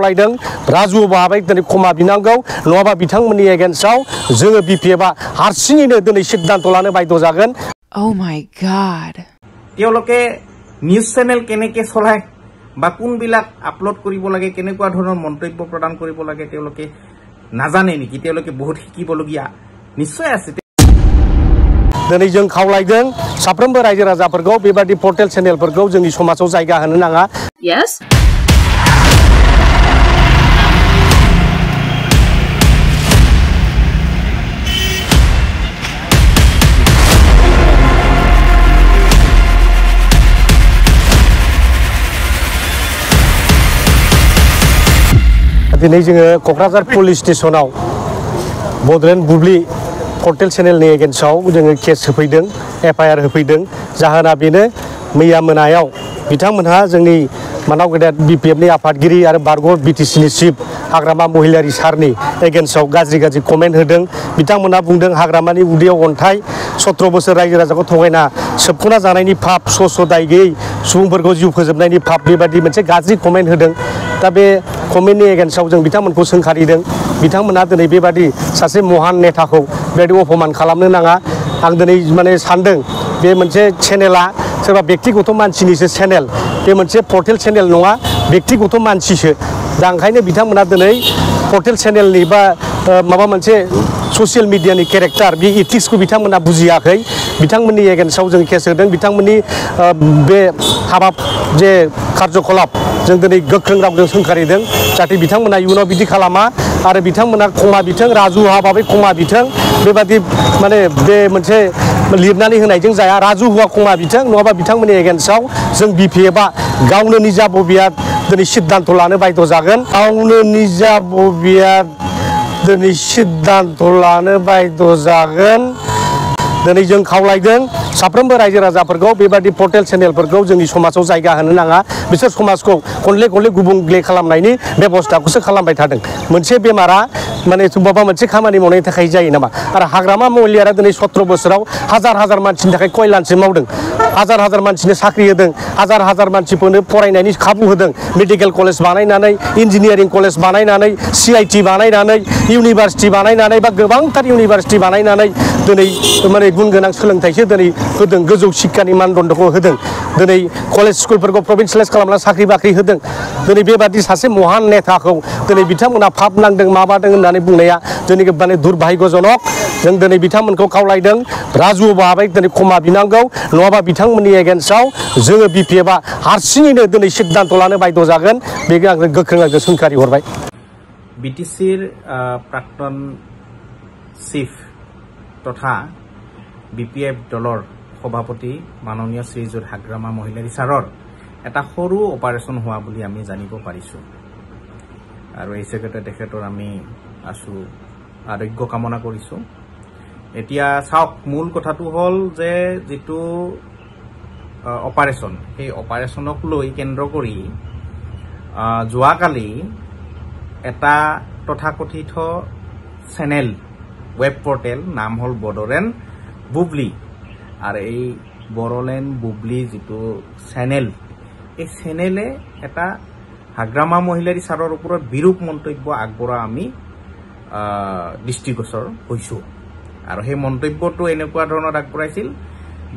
खावलायदों राजु बाहाबै दिनै क्षमा बिनांगौ नङाबा बिथांमोननि एगेन्स्टआव जोङो बिपिएफआ हारसिङैनो दिनै सिद्धान्त लानो बाध्य जागोन। Oh my God. তেওঁলোকে নিউজ চেনেল কেনেকে চলায় বা কোনবিলাক আপলোড কৰিব লাগে কেনেকুৱা ধৰণৰ মন্তব্য প্ৰদান কৰিব লাগে তেওঁলোকে নাজানে নেকি? তেওঁলোকে বহুত শিকিবলগীয়া নিশ্চয় আছে। दिनै जों खावलायदों साफ्रोमबो रायजो राजाफोरखौ बेबादि पर्टेल चेनेलफोरखौ जोंनि समाजाव जायगा होनो नाङा। Yes. दिनै जोङो क'क्राझार पुलिस स्टेशनाव बड'लेण्ड बुब्लि पर्टेल चेनेलनि एगेन्स्टआव जोङो केस होफैदों एफआईआर होफैदों। जाहोना बेनो मैया मोनायाव बिथांमोनहा जोंनि मानाव गेदेर बिपिएफनि आफादगिरि आरो बारग' बिटिसिनि चिफ हाग्रामा महिलारी सारनि एगेन्स्टआव गाज्रि कमेन्ट होदों। बिथांमोनहा बुंदों हाग्रामानि उदैयाव अन्थाइ 17 बोसोर रायजो राजाखौ थगायना सोबख'ना जानायनि फाब स्स' दाय गैयै सुबुंफोरखौ जिउ फोजोबनायनि फाब बेबादि मोनसे गाज्रि कमेन्ट होदों। दा बे कमेन्टनि एगेन्स्टआव जों बिथांमोनखौ सोंखारिदों। बिथांमोनहा दिनै बेबादि सासे महान नेताखौ बेबायदि अपमान खालामनो नाङा। आं दिनै माने सानदों बे मोनसे चेनेला सोरबा व्यक्तिगत मानसिनिसो चेनेल, बे मोनसे पर्टेल चेनेल नङा, व्यक्तिगत मानसिसो। दा ओंखायनो बिथांमोना दिनै पर्टेल चेनेलनि बा माबा मोनसे ससियेल मिडियानि केरेक्टार बे इथिक्सखौ बिथांमोना बुजियाखै। बिथांमोननि एगेन्स्टआव जों केस होदों। बिथांमोननि बे हाबाब जे कार्यकलाप जों दिनै गोख्रों रावजों सोंखारिदों जाहाथे बिथांमोना इयुनाव बिदि खालामा आरो बिथांमोना क्षमा बिथों राजु हाबाबै क्षमा बिथों। बेबादि माने बे मोनसे लिरनानै होनायजों जाया। राजु हुआ क्षमा बिथों नङाबा बिथांमोननि एगेन्स्टआव जों बिपिएफआ गावनो निजा बबिया दिनै सिद्धान्त लानो बाध्य जागोन। गावनो निजा बबिया दिनै सिद्धान्त लानो बाध्य जागोन। दिनै जों खावलायदों साफ्रोमबो रायजो राजाफोरखौ बेबादि पर्टेल चेनेलफोरखौ जोंनि समाजाव जायगा होनो नाङा। बिसोर समाजखौ खनले गुबुंले खालामनायनि बेबस्थाखौसो खालामबाय थादों। मोनसे बेमारा माने माबा मोनसे खामानि मावनायनि थाखाय जायो नामा? आरो हाग्रामा महिलारिया दिनै 17 बोसोराव हाजार मानसिनि थाखाय कल्याणसो मावदों। हाजार मानसिनो साख्रि होदों। हाजार मानसिफोरनो फरायनायनि खाबु होदों। मेडिकेल कलेज बानायनानै, इन्जिनियारिं कलेज बानायनानै, CIT बानायनानै, इउनिभार्सिटि बानायनानै बा गोबांथार इउनिभार्सिटि बानायनानै दिनै माने गुन गोनां सोलोंथाइसो दिनै होदों। गोजौ शिक्षानि मानदण्डखौ होदों। दिनै कलेज स्कुलफोरखौ प्रभिन्सियेलाइज खालामना साख्रि बाख्रि होदों। दिनै बेबादि सासे महान नेताखौ दिनै बिथांमोना फाब नांदों माबादों होननानै बुंनाया जोंनि माने दुर्भाग्यजनक। जों दिनै बिथांमोनखौ खावलायदों राजु बाहाबै दिनै क्षमा बिनांगौ नङाबा बिथांमोननि एगेन्स्टआव जोङो बिपिएफआ हारसिङैनो दिनै सिद्धान्त लानो बाध्य जागोन। बेखौ आं गोख्रों रावजों सोंखारि हरबाय। बिटिसिर प्राक्तन चिफ तथा বিপিএফ দলৰ সভাপতি মাননীয় শ্ৰীযুত হাগ্ৰামা মহিলাৰী ছাৰৰ এটা সৰু অপাৰেশ্যন হোৱা বুলি আমি জানিব পাৰিছো আৰু এই চেগতে তেখেতৰ আমি আছো আৰোগ্য কামনা কৰিছো। এতিয়া চাওক মূল কথাটো হল যে যেটো অপাৰেশ্যন এই অপাৰেশ্যনক লৈ কেন্দ্ৰ কৰি যোৱাকালি এটা তথাকথিত চেনেল ৱেব পৰ্টেল নাম হল বড়োলেণ্ড বুবলি আৰ এই বড়োলেণ্ড বুবলি যেটো চেনেল এই চেনেলে এটা হাগ্ৰামা মহিলাৰী ছাৰৰ ওপৰত বিৰূপ মন্তব্য আগবঢ়া আমি দৃষ্টিগোচৰ হৈছো। আৰু সেই মন্তব্যটো এনেকুৱা ধৰণৰ আগবঢ়াইছিল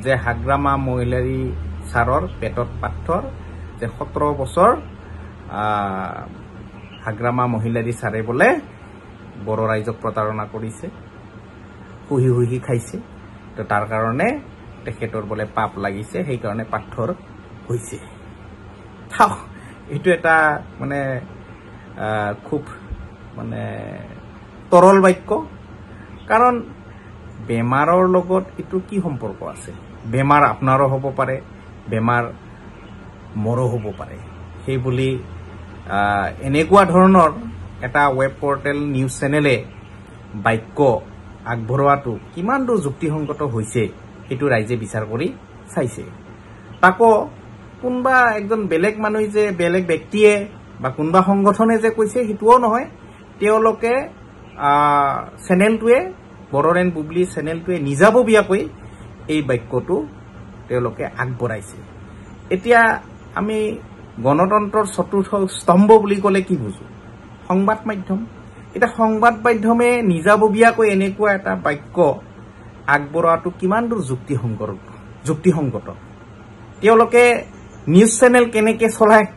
যে হাগ্ৰামা মহিলাৰী ছাৰৰ পেটত পাথৰ, যে 17 বছৰ হাগ্ৰামা মহিলাৰী ছাৰে বোলে বড় ৰাইজক প্ৰতাৰণা কৰিছে, হুহি খাইছে। তো তাৰ কাৰণে তেখেতৰ বোলে পাপ লাগিছে, সেই কাৰণে পাথৰ হৈছে। এইটো এটা মানে খুব মানে তৰল বাক্য। কাৰণ বেমাৰৰ লগত এইটো কি সম্পৰ্ক আছে? বেমাৰ আপোনাৰো হ'ব পাৰে, বেমাৰ মোৰো হ'ব পাৰে। সেই বুলি এনেকুৱা ধৰণৰ এটা ৱেব পৰ্টেল নিউজ চেনেলে বাক্য আগবঢ়োৱাটো কিমান দূৰ যুক্তিসংগত হৈছে সেইটো ৰাইজে বিচাৰ কৰি চাইছে। তাকো কোনবা একজন বেলেগ মানুহ যে বেলেগ ব্যক্তিয়ে বা কোনবা সংগঠনে যে কৈছে সেইটোও নহয়, তেওঁলোকে চেনেলটোৱে বড়োলেণ্ড বুবলি চেনেলটোৱে নিজাববীয়াকৈ এই বাক্যটো তেওঁলোকে আগবঢ়াইছে। এতিয়া আমি গণতন্ত্ৰৰ চতুৰ্থ স্তম্ভ বুলি ক'লে কি বুজো? সংবাদ মাধ্যম এটা সংবাদ মাধ্যমে নিজাববীয়াকৈ এনেকুৱা এটা বাক্য আগবঢ়োৱাটো কিমান দূৰ যুক্তিসংগত তেওঁলোকে নিউজ চেনেল কেনেকৈ চলায়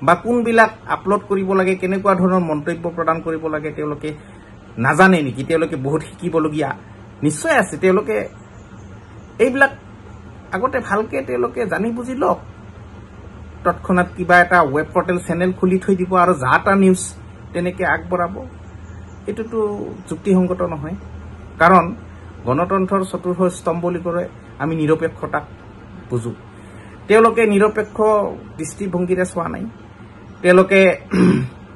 বা কোনবিলাক আপলোড কৰিব লাগে কেনেকুৱা ধৰণৰ মন্তব্য প্ৰদান কৰিব লাগে তেওঁলোকে নাজানে নেকি তেওঁলোকে বহুত শিকিবলগীয়া নিশ্চয় আছে তেওঁলোকে এইবিলাক আগতে ভালকে তেওঁলোকে জানি বুজি লওক তৎক্ষণাত কিবা এটা ৱেব পৰ্টেল চেনেল খুলি থৈ দিব আৰু যাটা নিউজ তেনেকৈ আগবঢ়াব এটোতো যুক্তিসংগত নহয় কাৰণ গণতন্ত্ৰৰ চতুৰ্থ স্তম্ভ বুলি কয় আমি নিৰপেক্ষতাক বুজো তেওঁলোকে নিৰপেক্ষ দৃষ্টিভংগীৰে চোৱা নাই তেওঁলোকে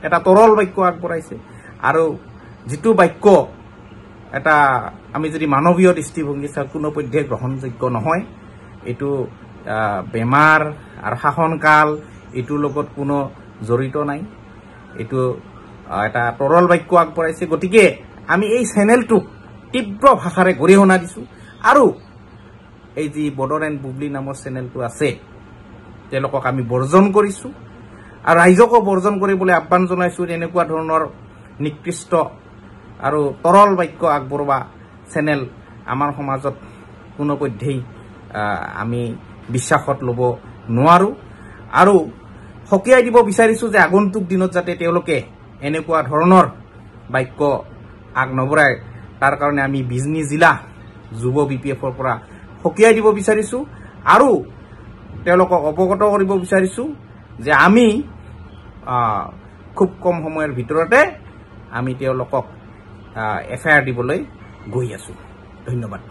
এটা তৰল বাক্য আগবঢ়াইছে আৰু যিটো বাক্য এটা আমি যদি মানৱীয় দৃষ্টিভংগী চাওঁ কোনোপধ্যে গ্ৰহণযোগ্য নহয় এইটো বেমাৰ আৰু শাসনকাল এইটোৰ লগত কোনো জড়িত নাই এইটো এটা তৰল বাক্য আগবঢ়াইছে গতিকে আমি এই চেনেলটোক তীব্ৰ ভাষাৰে গৰিহণা দিছো আৰু এই যি বৰ্ডৰ এণ্ড বুবলি নামৰ চেনেলটো আছে তেওঁলোকক আমি বৰ্জন কৰিছো আৰু ৰাইজকো বৰ্জন কৰিবলৈ আহ্বান জনাইছো এনেকুৱা ধৰণৰ নিকৃষ্ট আৰু তৰল বাক্য আগবঢ়োৱা চেনেল আমাৰ সমাজত কোনোপধ্যেই আমি বিশ্বাসত ল'ব নোৱাৰো আৰু সকীয়াই দিব বিচাৰিছো যে আগন্তুক দিনত যাতে তেওঁলোকে এনেকুৱা ধৰণৰ বাক্য আগ নবঢ়ায় তাৰ কাৰণে আমি বিজনী জিলা যুৱ BPFৰ পৰা সকীয়াই দিব বিচাৰিছো আৰু তেওঁলোকক অৱগত কৰিব বিচাৰিছো যে আমি খুব কম সময়ৰ ভিতৰতে আমি তেওঁলোকক FIR দিবলৈ গৈ আছো ধন্যবাদ